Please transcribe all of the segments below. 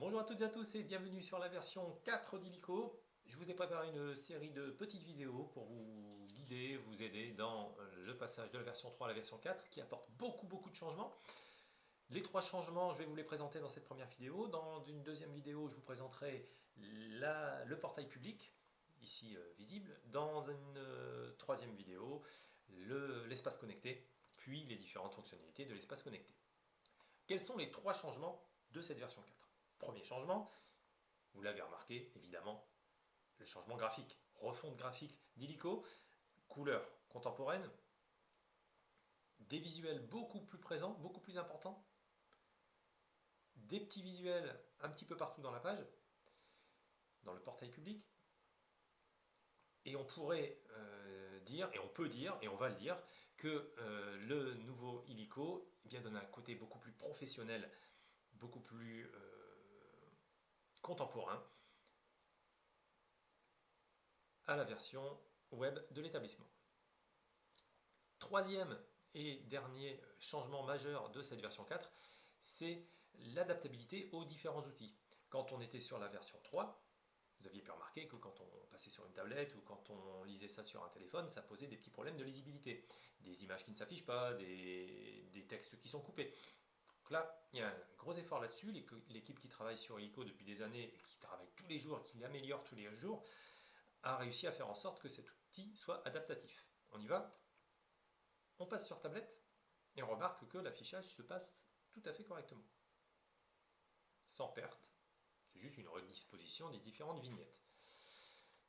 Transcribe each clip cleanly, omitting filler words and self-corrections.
Bonjour à toutes et à tous et bienvenue sur la version 4 d'Illico. Je vous ai préparé une série de petites vidéos pour vous guider, vous aider dans le passage de la version 3 à la version 4 qui apporte beaucoup de changements. Les trois changements, je vais vous les présenter dans cette première vidéo. Dans une deuxième vidéo, je vous présenterai le portail public, ici visible. Dans une troisième vidéo, l'espace connecté, puis les différentes fonctionnalités de l'espace connecté. Quels sont les trois changements de cette version 4? Premier changement, vous l'avez remarqué, évidemment, le changement graphique. Refonte graphique d'Illico, couleur contemporaine, des visuels beaucoup plus présents, beaucoup plus importants, des petits visuels un petit peu partout dans la page, dans le portail public. Et on pourrait dire, et on peut dire, et on va le dire, que le nouveau Illico donne un côté beaucoup plus professionnel, beaucoup plus contemporain à la version web de l'établissement. Troisième et dernier changement majeur de cette version 4, c'est l'adaptabilité aux différents outils. Quand on était sur la version 3, vous aviez pu remarquer que quand on passait sur une tablette ou quand on lisait ça sur un téléphone, ça posait des petits problèmes de lisibilité. Des images qui ne s'affichent pas, des textes qui sont coupés. Donc là, il y a un gros effort là-dessus. L'équipe qui travaille sur Illico depuis des années et qui travaille tous les jours et qui l'améliore tous les jours, a réussi à faire en sorte que cet outil soit adaptatif. On y va? On passe sur tablette et on remarque que l'affichage se passe tout à fait correctement. Sans perte, c'est juste une redisposition des différentes vignettes.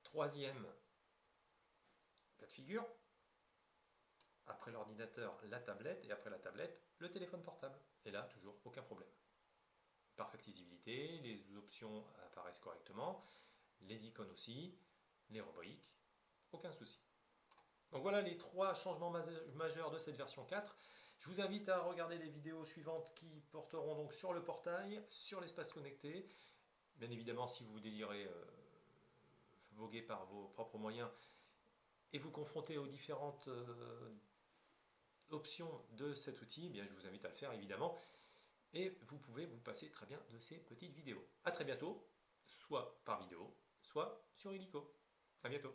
Troisième cas de figure, après l'ordinateur, la tablette, et après la tablette, le téléphone portable. Et là, toujours aucun problème. Parfaite lisibilité, les options apparaissent correctement, les icônes aussi, les rubriques, aucun souci. Donc voilà les trois changements majeurs de cette version 4. Je vous invite à regarder les vidéos suivantes qui porteront donc sur le portail, sur l'espace connecté. Bien évidemment, si vous désirez voguer par vos propres moyens et vous confronter aux différentes options de cet outil, bien, je vous invite à le faire évidemment. Et vous pouvez vous passer très bien de ces petites vidéos. A très bientôt, soit par vidéo, soit sur Illico. A bientôt.